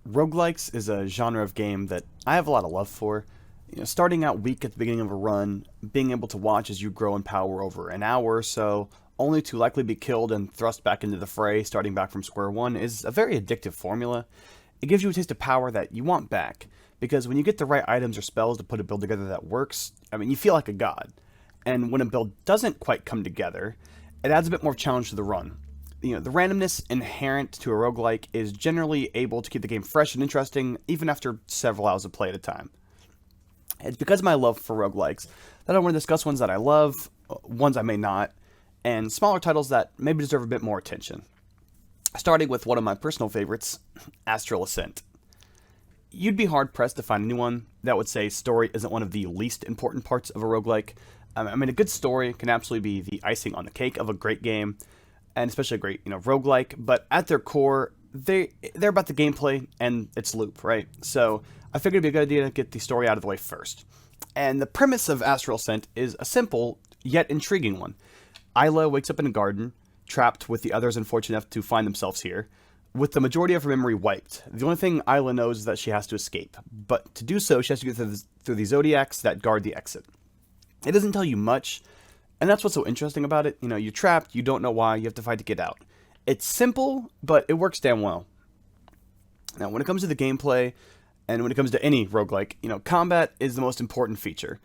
Roguelikes is a genre of game that I have a lot of love for. Starting out weak at the beginning of a run, being able to watch as you grow in power over an hour or so, only to likely be killed and thrust back into the fray, starting back from square one, is a very addictive formula. It gives you a taste of power that you want back, because when you get the right items or spells to put a build together that works, you feel like a god. And when a build doesn't quite come together, it adds a bit more challenge to the run. The randomness inherent to a roguelike is generally able to keep the game fresh and interesting, even after several hours of play at a time. It's because of my love for roguelikes that I want to discuss ones that I love, ones I may not, and smaller titles that maybe deserve a bit more attention. Starting with one of my personal favorites, Astral Ascent. You'd be hard-pressed to find anyone that would say story isn't one of the least important parts of a roguelike. A good story can absolutely be the icing on the cake of a great game, and especially a great, roguelike, but at their core, they're about the gameplay and its loop, right? So I figured it'd be a good idea to get the story out of the way first. And the premise of Astral Ascent is a simple, yet intriguing one. Isla wakes up in a garden, trapped with the others unfortunate enough to find themselves here, with the majority of her memory wiped. The only thing Isla knows is that she has to escape, but to do so, she has to get through the zodiacs that guard the exit. It doesn't tell you much, and that's what's so interesting about it. You're trapped, you don't know why, you have to fight to get out. It's simple, but it works damn well. Now, when it comes to the gameplay, and when it comes to any roguelike, combat is the most important feature.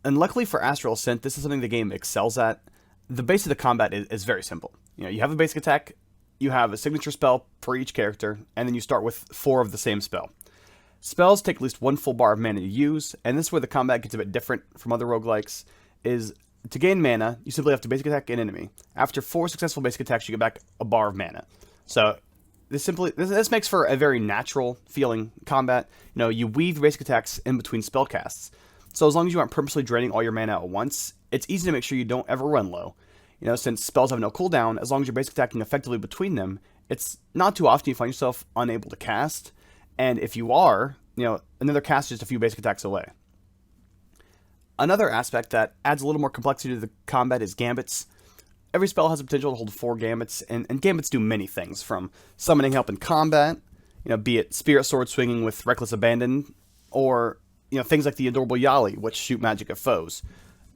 And luckily for Astral Ascent, this is something the game excels at. The base of the combat is very simple. You have a basic attack, you have a signature spell for each character, and then you start with 4 of the same spell. Spells take at least 1 full bar of mana to use, and this is where the combat gets a bit different from other roguelikes, is to gain mana, you simply have to basic attack an enemy. After 4 successful basic attacks, you get back a bar of mana. So this makes for a very natural feeling combat. You weave basic attacks in between spell casts. So as long as you aren't purposely draining all your mana at once, it's easy to make sure you don't ever run low. Since spells have no cooldown, as long as you're basic attacking effectively between them, it's not too often you find yourself unable to cast. And if you are, another cast is just a few basic attacks away. Another aspect that adds a little more complexity to the combat is gambits. Every spell has the potential to hold 4 gambits, and gambits do many things, from summoning help in combat, be it spirit sword swinging with reckless abandon, or things like the adorable Yali, which shoot magic at foes,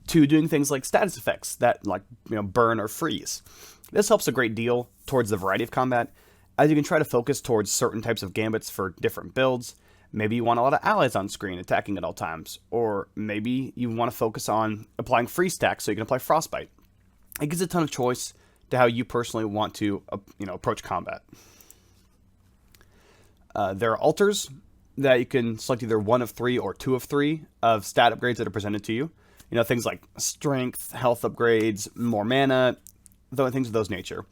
to doing things like status effects that burn or freeze. This helps a great deal towards the variety of combat, as you can try to focus towards certain types of gambits for different builds. Maybe you want a lot of allies on screen attacking at all times, or maybe you want to focus on applying freeze stacks so you can apply frostbite. It gives a ton of choice to how you personally want to approach combat. There are altars that you can select either 1 of 3 or 2 of 3 of stat upgrades that are presented to you. Things like strength, health upgrades, more mana, things of those nature.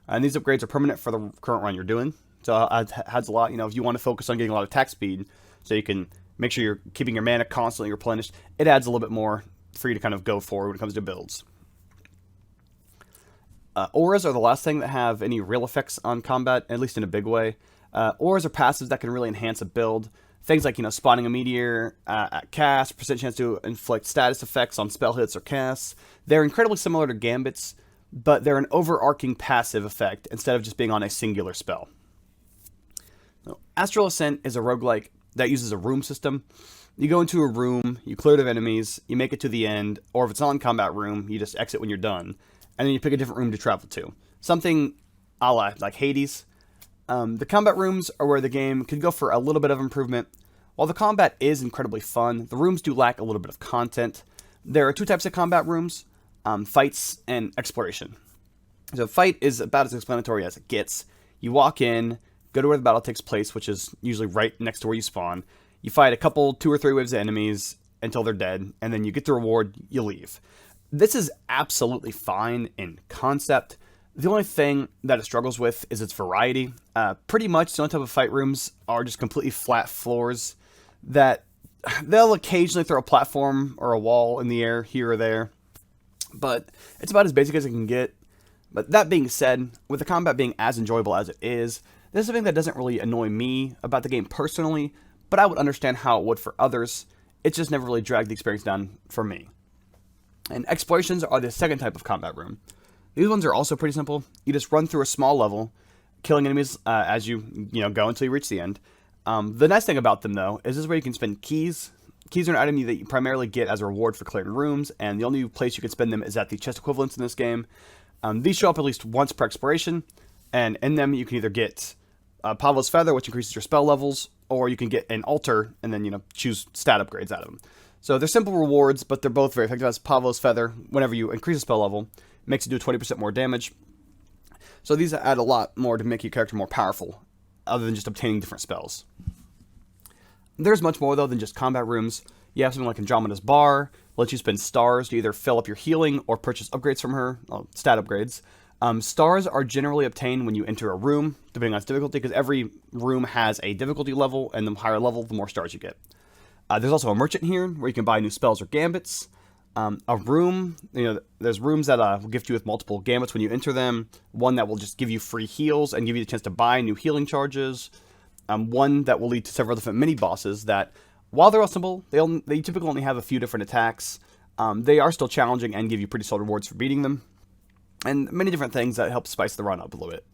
And these upgrades are permanent for the current run you're doing. So it adds a lot. If you want to focus on getting a lot of attack speed, so you can make sure you're keeping your mana constantly replenished, it adds a little bit more for you to kind of go forward when it comes to builds. Auras are the last thing that have any real effects on combat, at least in a big way. Auras are passives that can really enhance a build. Things like, spawning a meteor at cast, percent chance to inflict status effects on spell hits or casts. They're incredibly similar to gambits, but they're an overarching passive effect instead of just being on a singular spell. Now, Astral Ascent is a roguelike that uses a room system. You go into a room, you clear it of enemies, you make it to the end, or if it's not in combat room, you just exit when you're done, and then you pick a different room to travel to. Something a la like Hades. The combat rooms are where the game could go for a little bit of improvement. While the combat is incredibly fun, the rooms do lack a little bit of content. There are 2 types of combat rooms, fights and exploration. So fight is about as explanatory as it gets. You walk in, go to where the battle takes place, which is usually right next to where you spawn. You fight a couple, 2 or 3 waves of enemies until they're dead, and then you get the reward, you leave. This is absolutely fine in concept. The only thing that it struggles with is its variety. Pretty much the only type of fight rooms are just completely flat floors that they'll occasionally throw a platform or a wall in the air here or there, but it's about as basic as it can get. But that being said, with the combat being as enjoyable as it is, this is something that doesn't really annoy me about the game personally, but I would understand how it would for others. It's just never really dragged the experience down for me. And explorations are the second type of combat room. These ones are also pretty simple. You just run through a small level, killing enemies as you go until you reach the end. The nice thing about them, though, is this is where you can spend keys. Keys are an item that you primarily get as a reward for clearing rooms, and the only place you can spend them is at the chest equivalents in this game. These show up at least once per exploration, and in them you can either get Pavo's Feather, which increases your spell levels, or you can get an altar and then, choose stat upgrades out of them. So they're simple rewards, but they're both very effective. As Pavo's Feather, whenever you increase a spell level, it makes you do 20% more damage. So these add a lot more to make your character more powerful, other than just obtaining different spells. There's much more, though, than just combat rooms. You have something like Andromeda's Bar, lets you spend stars to either fill up your healing or purchase upgrades from her, stat upgrades. Stars are generally obtained when you enter a room, depending on its difficulty, because every room has a difficulty level, and the higher level, the more stars you get. There's also a merchant here, where you can buy new spells or gambits. A room, there's rooms that will gift you with multiple gambits when you enter them. One that will just give you free heals and give you the chance to buy new healing charges. One that will lead to several different mini-bosses that, while they're all simple, they typically only have a few different attacks. They are still challenging and give you pretty solid rewards for beating them. And many different things that help spice the run up a little bit.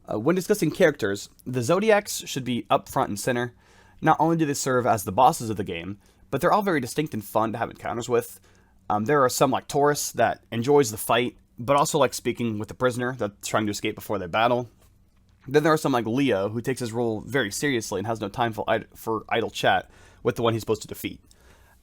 When discussing characters, the Zodiacs should be up front and center. Not only do they serve as the bosses of the game, but they're all very distinct and fun to have encounters with. There are some like Taurus that enjoys the fight, but also like speaking with the prisoner that's trying to escape before they battle. Then there are some like Leo, who takes his role very seriously and has no time for idle chat with the one he's supposed to defeat.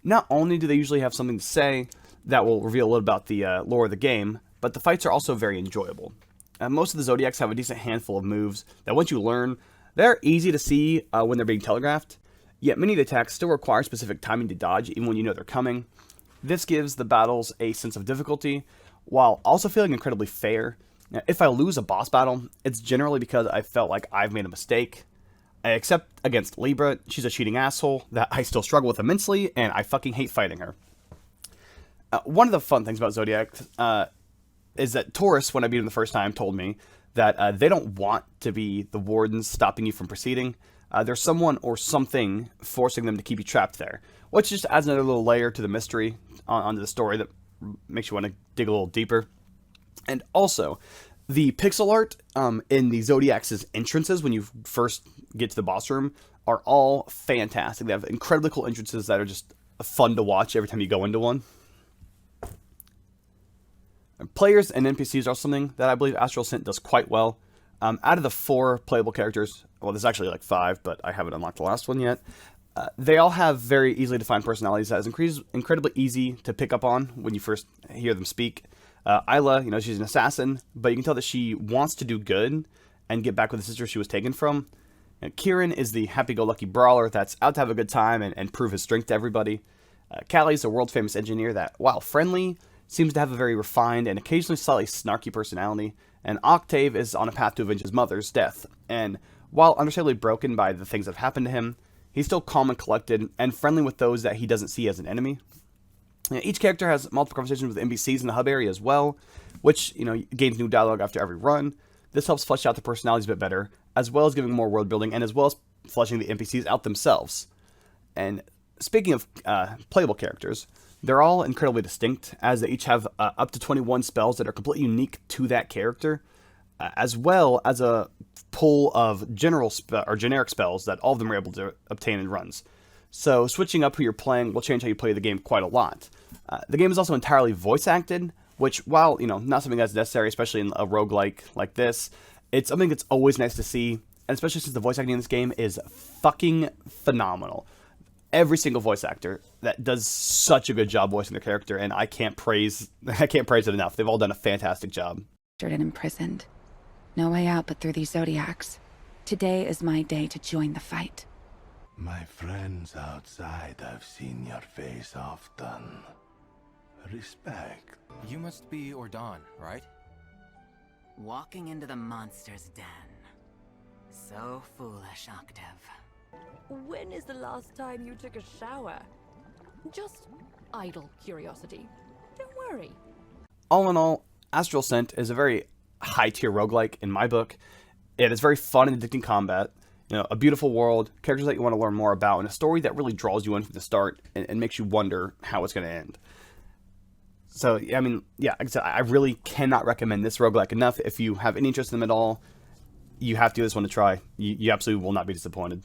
Not only do they usually have something to say that will reveal a little about the lore of the game, but the fights are also very enjoyable. Most of the Zodiacs have a decent handful of moves that once you learn, they're easy to see when they're being telegraphed, yet many of the attacks still require specific timing to dodge even when you know they're coming. This gives the battles a sense of difficulty, while also feeling incredibly fair. Now, if I lose a boss battle, it's generally because I felt like I've made a mistake. Except against Libra, she's a cheating asshole that I still struggle with immensely, and I fucking hate fighting her. One of the fun things about Zodiac is that Taurus, when I beat him the first time, told me that they don't want to be the wardens stopping you from proceeding. There's someone or something forcing them to keep you trapped there, which just adds another little layer to the mystery onto the story that makes you want to dig a little deeper. And also, the pixel art in the Zodiac's entrances when you first get to the boss room are all fantastic. They have incredibly cool entrances that are just fun to watch every time you go into one. And players and NPCs are something that I believe Astral Ascent does quite well. Out of the 4 playable characters, well, there's actually like 5, but I haven't unlocked the last one yet. They all have very easily defined personalities that is incredibly easy to pick up on when you first hear them speak. Isla, she's an assassin, but you can tell that she wants to do good and get back with the sister she was taken from. Kieran is the happy-go-lucky brawler that's out to have a good time and prove his strength to everybody. Callie's a world-famous engineer that, while friendly, seems to have a very refined and occasionally slightly snarky personality. And Octave is on a path to avenge his mother's death. And while understandably broken by the things that have happened to him, he's still calm and collected and friendly with those that he doesn't see as an enemy. Each character has multiple conversations with NPCs in the hub area as well, which, gains new dialogue after every run. This helps flesh out the personalities a bit better, as well as giving more world building, and as well as fleshing the NPCs out themselves. And speaking of playable characters, they're all incredibly distinct, as they each have up to 21 spells that are completely unique to that character, as well as a pool of generic spells that all of them are able to obtain in runs. So switching up who you're playing will change how you play the game quite a lot. The game is also entirely voice acted, which, while not something that's necessary, especially in a roguelike like this, it's something that's always nice to see, and especially since the voice acting in this game is fucking phenomenal. Every single voice actor that does such a good job voicing their character, and I can't praise it enough. They've all done a fantastic job. And imprisoned. No way out but through these Zodiacs. Today is my day to join the fight. My friends outside, I've seen your face often. Respect. You must be Ordon, right? Walking into the monster's den. So foolish, Octave. When is the last time you took a shower? Just idle curiosity. Don't worry. All in all, Astral Ascent is a very high-tier roguelike in my book. It is very fun and addicting combat, a beautiful world, characters that you want to learn more about, and a story that really draws you in from the start and makes you wonder how it's going to end. So, like I said, I really cannot recommend this roguelike enough. If you have any interest in them at all, You have to give this one a try. You absolutely will not be disappointed.